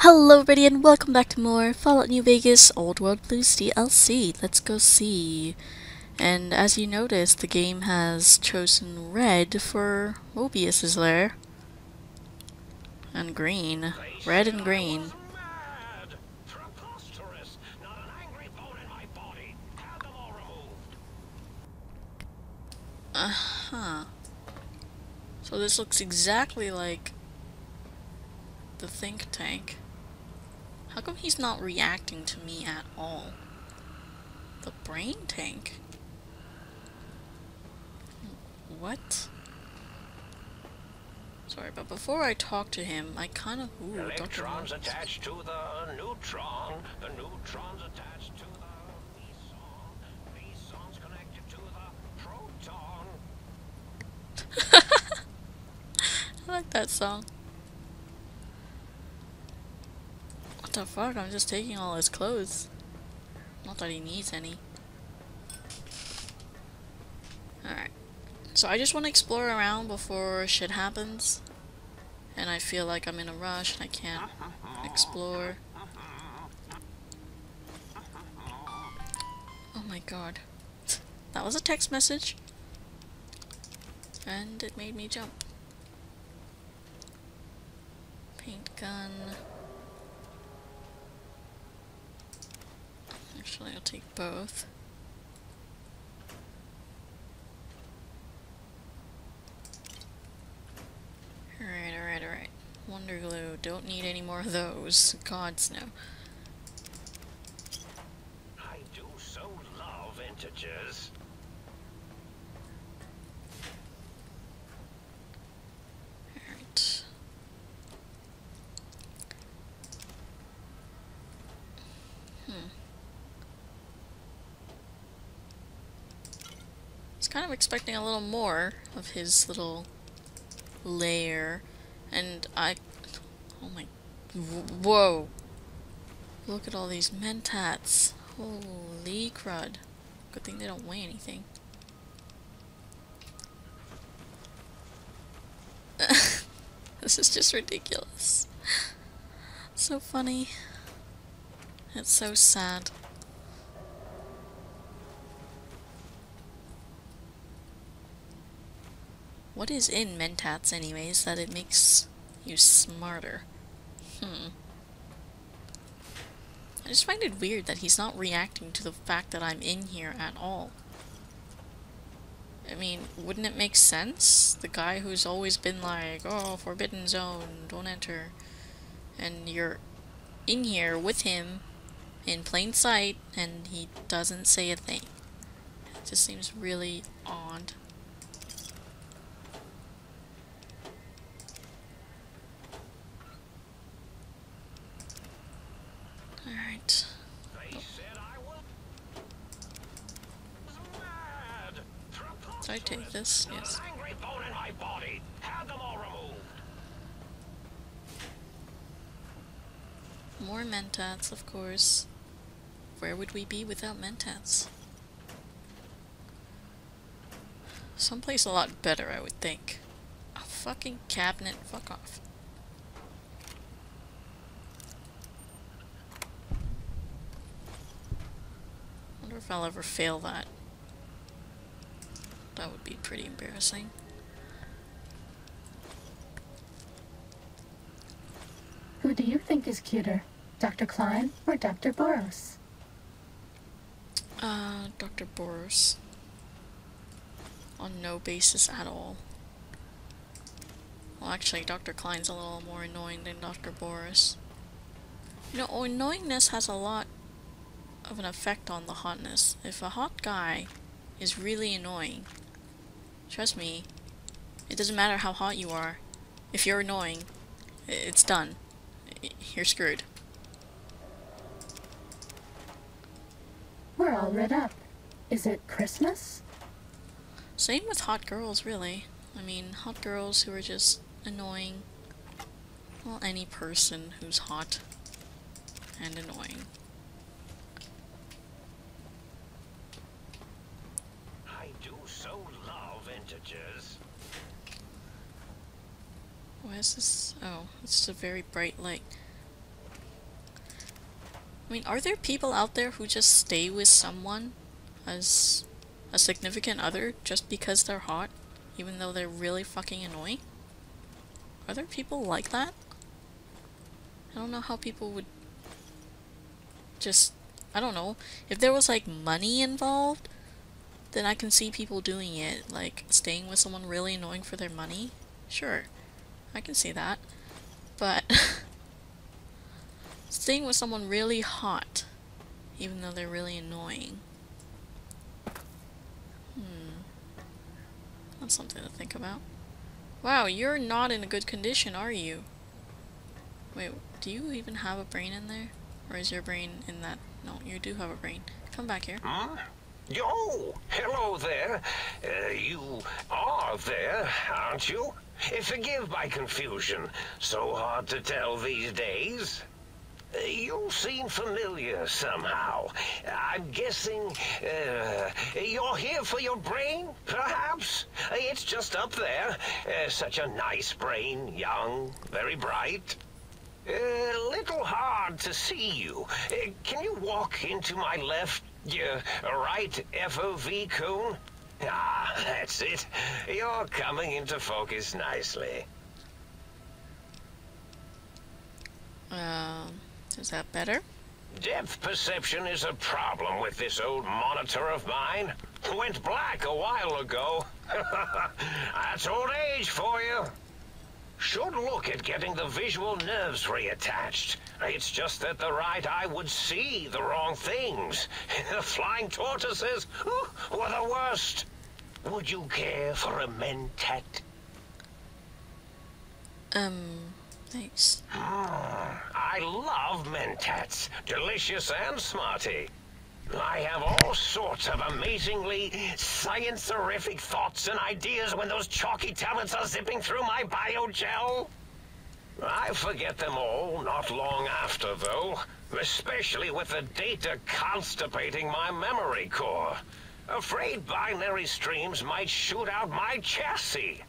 Hello everybody and welcome back to more Fallout New Vegas Old World Blues DLC. Let's go see. And as you notice, the game has chosen red for Mobius's lair. And green. Red and green. Uh-huh. So this looks exactly like the think tank. How come he's not reacting to me at all? The brain tank? What? Sorry, but before I talk to him, I kind of... Ooh, electrons attached to the neutron. The neutrons attached to the meson. Meson's connected to the proton. I like that song. What the fuck? I'm just taking all his clothes. Not that he needs any. Alright. So I just want to explore around before shit happens. And I feel like I'm in a rush and I can't explore. Oh my god. That was a text message. And it made me jump. Paint gun. Actually, I'll take both. Alright. Wonder glue. Don't need any more of those. Gods, no. I do so love integers. Alright. I was kind of expecting a little more of his little lair. And oh my, whoa. Look at all these mentats. Holy crud. Good thing they don't weigh anything. This is just ridiculous. So funny. It's so sad. What is in mentats anyways that it makes you smarter? I just find it weird that he's not reacting to the fact that I'm in here at all. I mean, wouldn't it make sense? The guy who's always been like, oh, forbidden zone, don't enter. And you're in here with him in plain sight and he doesn't say a thing. It just seems really odd. Alright. Did I take this? Yes. Angry bone in my body. Have them all removed. More mentats, of course. Where would we be without mentats? Someplace a lot better, I would think. A fucking cabinet, fuck off. Wonder if I'll ever fail that. That would be pretty embarrassing. Who do you think is cuter, Dr. Klein or Dr. Boros? Dr. Boros. On no basis at all. Well, actually, Dr. Klein's a little more annoying than Dr. Boros. You know, annoyingness has a lot of an effect on the hotness. If a hot guy is really annoying, trust me, it doesn't matter how hot you are. If you're annoying, it's done. You're screwed. We're all lit up. Is it Christmas? Same with hot girls, really. I mean, hot girls who are just annoying. Well, any person who's hot and annoying. I do so love integers. Why is this? Oh, it's just a very bright light. I mean, are there people out there who just stay with someone as a significant other just because they're hot, even though they're really fucking annoying? Are there people like that? I don't know how people would just... I don't know. If there was, like, money involved, then I can see people doing it. Like, staying with someone really annoying for their money. Sure. I can see that. But... staying with someone really hot, even though they're really annoying. That's something to think about. Wow, you're not in a good condition, are you? Wait, do you even have a brain in there? Or is your brain in that? No, you do have a brain. Come back here. Huh? Oh, hello there. You are there, aren't you? Forgive my confusion. So hard to tell these days. You seem familiar somehow. I'm guessing you're here for your brain, perhaps? It's just up there. Such a nice brain, young, very bright. Little hard to see you. Can you walk into my left, right FOV cone? Ah, that's it. You're coming into focus nicely. Is that better? Depth perception is a problem with this old monitor of mine. Went black a while ago. That's old age for you. Should look at getting the visual nerves reattached. It's just that the right eye would see the wrong things. Flying tortoises were the worst. Would you care for a mentat? Thanks. I love mentats. Delicious and smarty. I have all sorts of amazingly science-erific thoughts and ideas when those chalky talents are zipping through my biogel. I forget them all not long after, though. Especially with the data constipating my memory core. Afraid binary streams might shoot out my chassis.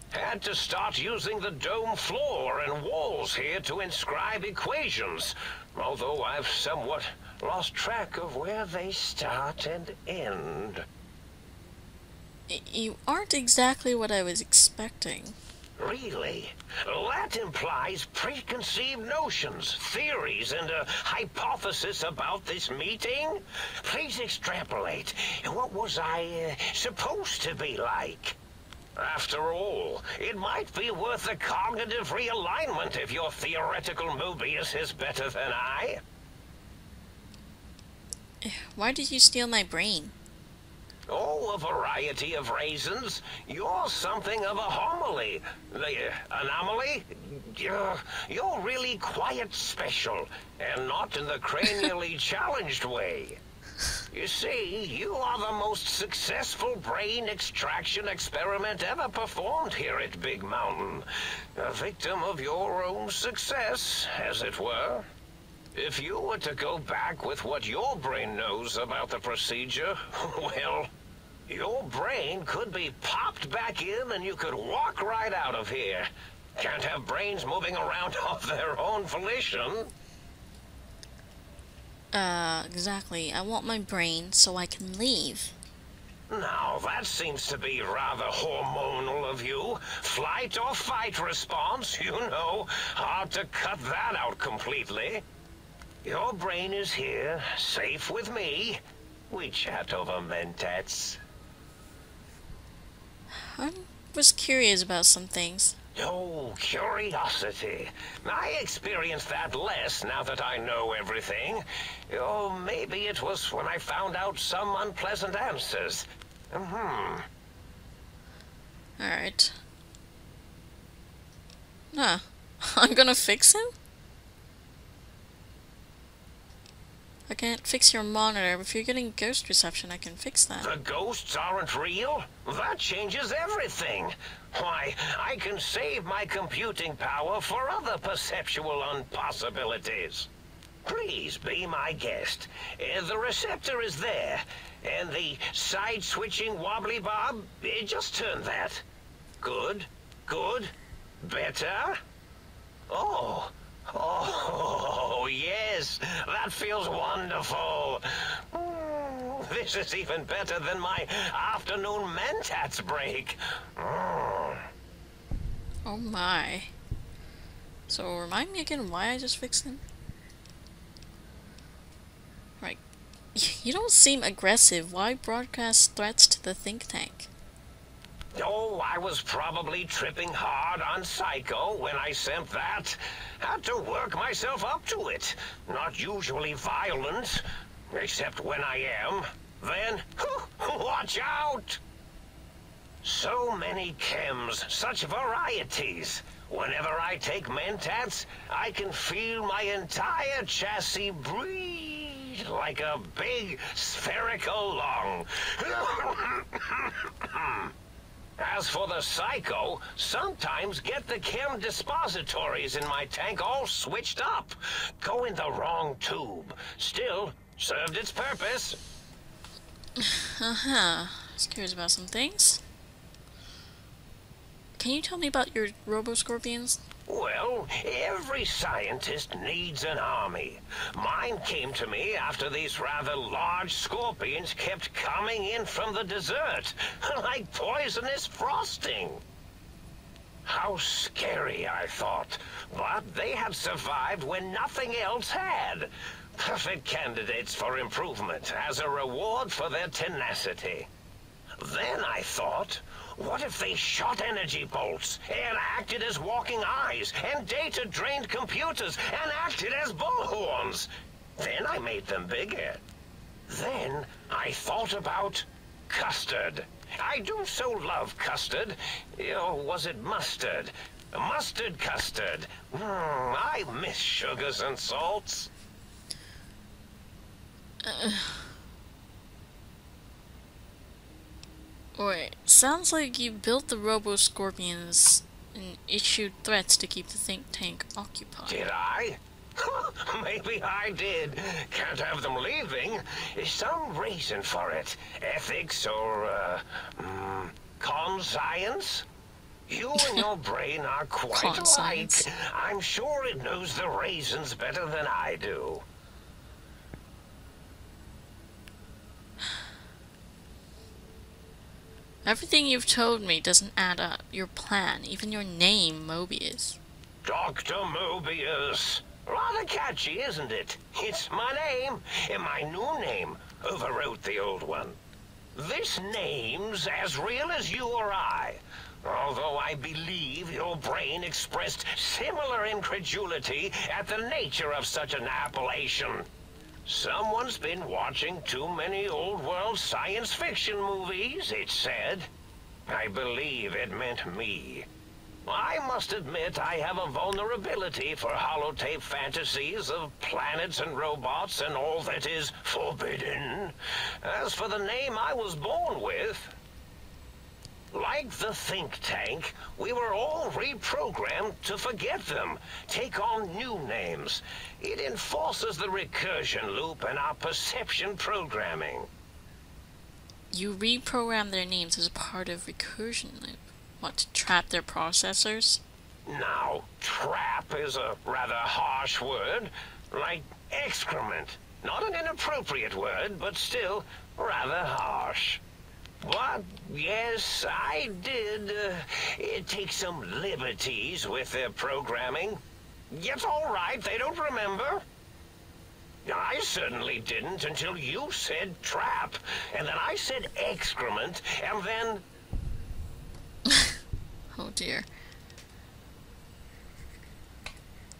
Had to start using the dome floor and walls here to inscribe equations, although I've somewhat lost track of where they start and end. You aren't exactly what I was expecting. Really? That implies preconceived notions, theories, and a hypothesis about this meeting? Please extrapolate. What was I supposed to be like? After all, it might be worth a cognitive realignment if your theoretical Mobius is better than I. Why did you steal my brain? Oh, a variety of reasons. You're something of a homily. The anomaly? You're really quite special, and not in the cranially challenged way. You see, you are the most successful brain extraction experiment ever performed here at Big Mountain. A victim of your own success, as it were. If you were to go back with what your brain knows about the procedure, well, your brain could be popped back in and you could walk right out of here. Can't have brains moving around of their own volition. Exactly. I want my brain so I can leave. Now, that seems to be rather hormonal of you. Flight or fight response, you know. Hard to cut that out completely. Your brain is here, safe with me. We chat over mentats. I was curious about some things. Oh, curiosity. I experience that less now that I know everything. Oh, maybe it was when I found out some unpleasant answers. Alright. Nah. I'm gonna fix him? I can't fix your monitor, but if you're getting ghost reception, I can fix that. The ghosts aren't real? That changes everything. Why, I can save my computing power for other perceptual impossibilities. Please be my guest. The receptor is there, and the side-switching wobbly bob, just turn that. Good, good, better. Oh, yes, that feels wonderful. This is even better than my afternoon mentats break. Oh my. So remind me again why I just fixed him? Right. You don't seem aggressive. Why broadcast threats to the think tank? Oh, I was probably tripping hard on Psycho when I sent that. Had to work myself up to it. Not usually violent, except when I am. Then, watch out! So many chems, such varieties. Whenever I take mentats, I can feel my entire chassis breathe like a big spherical lung. As for the Psycho, sometimes get the chem dispositories in my tank all switched up. Go in the wrong tube. Still, served its purpose. Just curious about some things. Can you tell me about your Robo-Scorpions? Well, every scientist needs an army. Mine came to me after these rather large scorpions kept coming in from the desert, like poisonous frosting. How scary, I thought. But they had survived when nothing else had. Perfect candidates for improvement as a reward for their tenacity. Then I thought, what if they shot energy bolts and acted as walking eyes and data-drained computers and acted as bullhorns? Then I made them bigger. Then I thought about custard. I do so love custard. Or was it mustard? Mustard custard. I miss sugars and salts. Wait, sounds like you built the Robo-Scorpions and issued threats to keep the think tank occupied. Did I? Maybe I did. Can't have them leaving. Some reason for it. Ethics or, conscience? You and your brain are quite alike. I'm sure it knows the reasons better than I do. Everything you've told me doesn't add up. Your plan, even your name, Mobius. Doctor Mobius. Rather catchy, isn't it? It's my name, and my new name overwrote the old one. This name's as real as you or I. Although I believe your brain expressed similar incredulity at the nature of such an appellation. Someone's been watching too many old-world science fiction movies, it said. I believe it meant me. I must admit I have a vulnerability for holotape fantasies of planets and robots and all that is forbidden. As for the name I was born with, like the think tank, we were all reprogrammed to forget them, take on new names. It enforces the recursion loop in our perception programming. You reprogram their names as a part of recursion loop. What, to trap their processors? Now, trap is a rather harsh word, like excrement. Not an inappropriate word, but still rather harsh. But, yes, I did take some liberties with their programming. It's all right, they don't remember. I certainly didn't until you said trap, and then I said excrement, and then... Oh dear.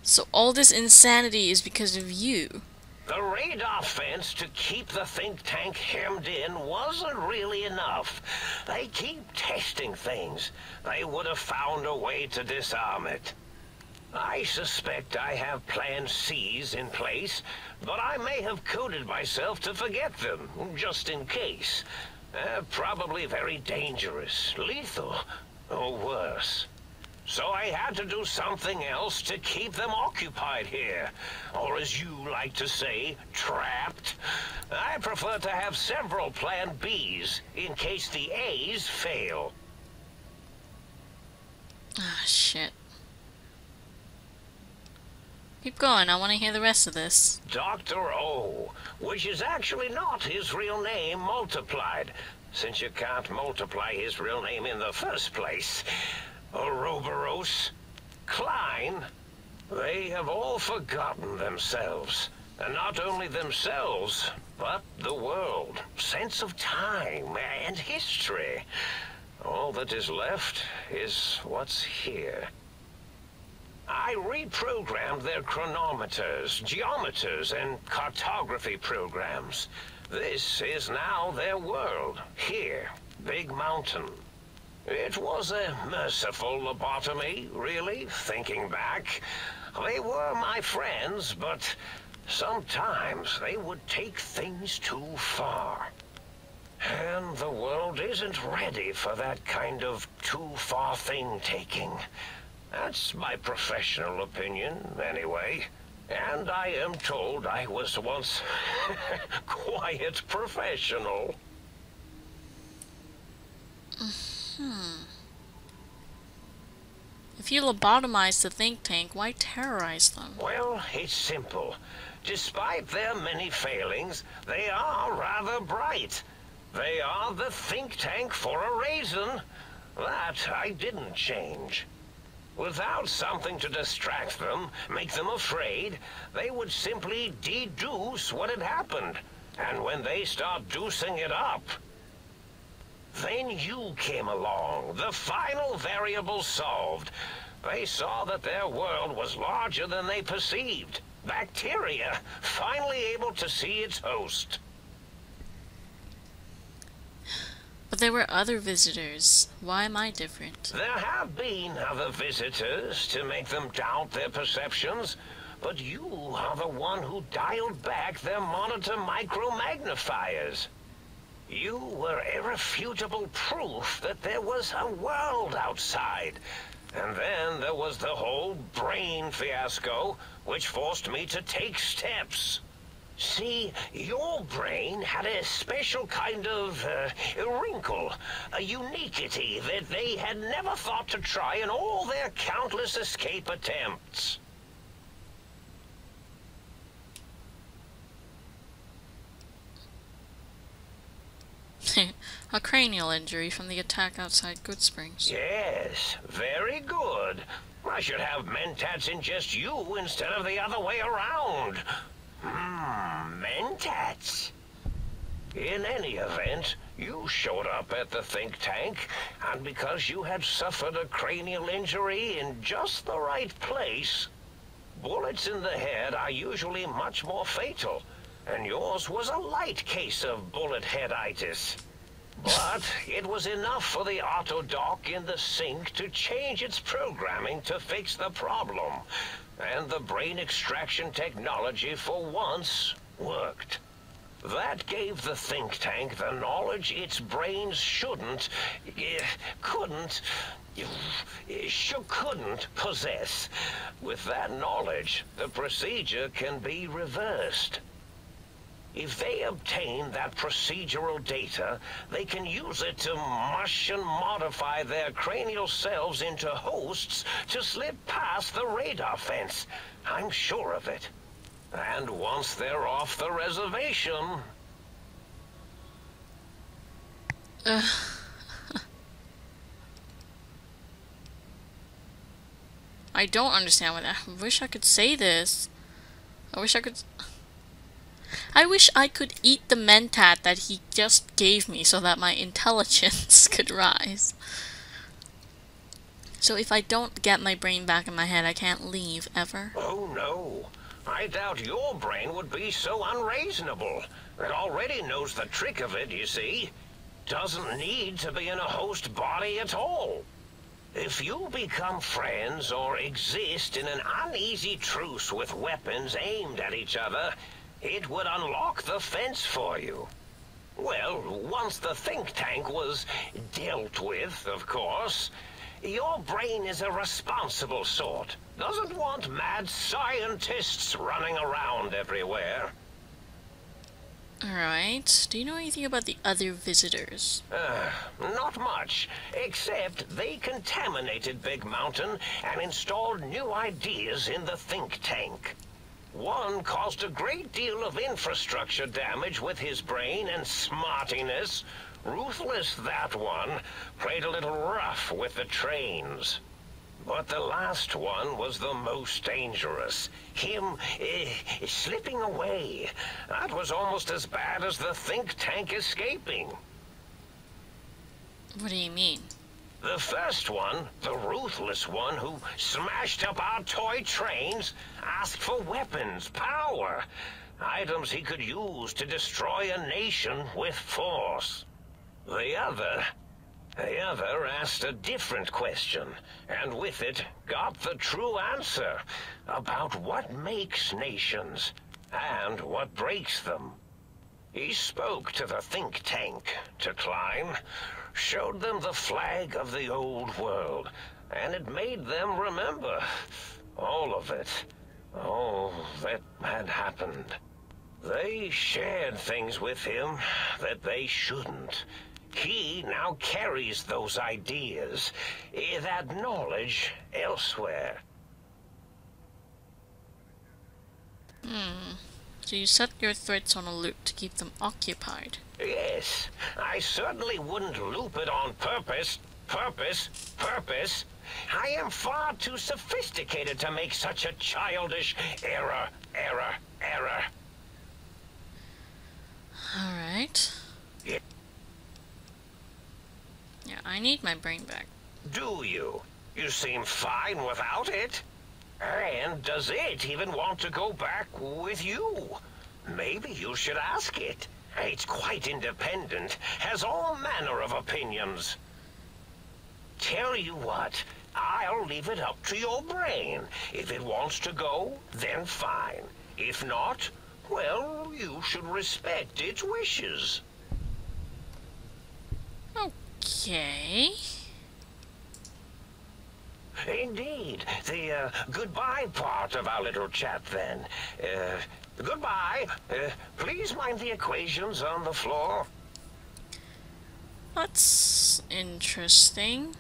So all this insanity is because of you. The radar fence to keep the think tank hemmed in wasn't really enough. They keep testing things. They would have found a way to disarm it. I suspect I have Plan C's in place, but I may have coded myself to forget them, just in case. Probably very dangerous, lethal, or worse. So I had to do something else to keep them occupied here. Or as you like to say, trapped. I prefer to have several Plan Bs in case the A's fail. Ah, shit. Keep going, I want to hear the rest of this. Dr. O, which is actually not his real name multiplied, since you can't multiply his real name in the first place. Ouroboros, Klein, they have all forgotten themselves. And not only themselves, but the world, sense of time, and history. All that is left is what's here. I reprogrammed their chronometers, geometers, and cartography programs. This is now their world, here, Big Mountain. It was a merciful lobotomy, really, thinking back. They were my friends, but sometimes they would take things too far. And the world isn't ready for that kind of too-far thing-taking. That's my professional opinion, anyway. And I am told I was once quite professional. If you lobotomize the think tank, why terrorize them? Well, it's simple. Despite their many failings, they are rather bright. They are the think tank for a reason. That I didn't change. Without something to distract them, make them afraid, they would simply deduce what had happened. And when they start deucing it up, then you came along, the final variable solved. They saw that their world was larger than they perceived. Bacteria, finally able to see its host. But there were other visitors. Why am I different? There have been other visitors to make them doubt their perceptions, but you are the one who dialed back their monitor micromagnifiers. You were irrefutable proof that there was a world outside. And then there was the whole brain fiasco, which forced me to take steps. See, your brain had a special kind of wrinkle, a uniquity that they had never thought to try in all their countless escape attempts. A cranial injury from the attack outside Goodsprings. Yes, very good. I should have mentats ingest you instead of the other way around. Mentats. In any event, you showed up at the think tank, and because you had suffered a cranial injury in just the right place, bullets in the head are usually much more fatal, and yours was a light case of bullet headitis. But it was enough for the auto-dock in the sink to change its programming to fix the problem. And the brain extraction technology for once worked. That gave the think tank the knowledge its brains couldn't possess. With that knowledge, the procedure can be reversed. If they obtain that procedural data, they can use it to mush and modify their cranial cells into hosts to slip past the radar fence. I'm sure of it. And once they're off the reservation... I don't understand what that... I wish I could say this. I wish I could eat the mentat that he just gave me so that my intelligence could rise. So if I don't get my brain back in my head, I can't leave, ever? Oh no. I doubt your brain would be so unreasonable. It already knows the trick of it, you see. Doesn't need to be in a host body at all. If you become friends or exist in an uneasy truce with weapons aimed at each other, it would unlock the fence for you. Well, once the think tank was dealt with, of course. Your brain is a responsible sort. Doesn't want mad scientists running around everywhere. Alright. Do you know anything about the other visitors? Not much, except they contaminated Big Mountain and installed new ideas in the think tank. One caused a great deal of infrastructure damage with his brain and smartiness. Ruthless, that one. Played a little rough with the trains. But the last one was the most dangerous. Him, slipping away. That was almost as bad as the think tank escaping. What do you mean? The first one, the ruthless one who smashed up our toy trains, asked for weapons, power, items he could use to destroy a nation with force. The other asked a different question, and with it got the true answer about what makes nations and what breaks them. He spoke to the think tank, to Klein, showed them the flag of the old world, and it made them remember all of it, all that had happened. They shared things with him that they shouldn't. He now carries those ideas, that knowledge elsewhere. So you set your threats on a loop to keep them occupied. Yes, I certainly wouldn't loop it on purpose. Purpose. I am far too sophisticated to make such a childish error. Alright. Yeah. Yeah, I need my brain back. Do you? You seem fine without it. And does it even want to go back with you? Maybe you should ask it. It's quite independent, has all manner of opinions. Tell you what, I'll leave it up to your brain. If it wants to go, then fine. If not, well, you should respect its wishes. Okay. Indeed. The goodbye part of our little chat, then. Goodbye. Please mind the equations on the floor. That's interesting.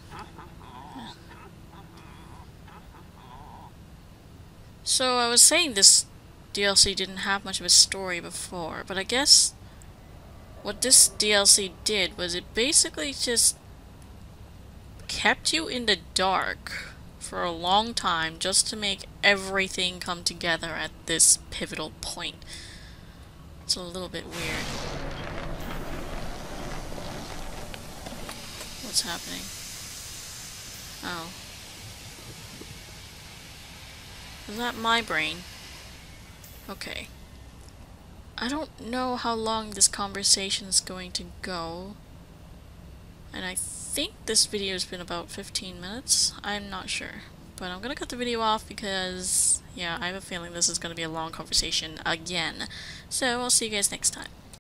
So I was saying this DLC didn't have much of a story before, but I guess what this DLC did was it basically just kept you in the dark for a long time just to make everything come together at this pivotal point. It's a little bit weird. What's happening? Oh. Is that my brain? Okay. I don't know how long this conversation is going to go. And I think this video has been about 15 minutes. I'm not sure. But I'm gonna cut the video off because, yeah, I have a feeling this is gonna be a long conversation again. So I'll see you guys next time.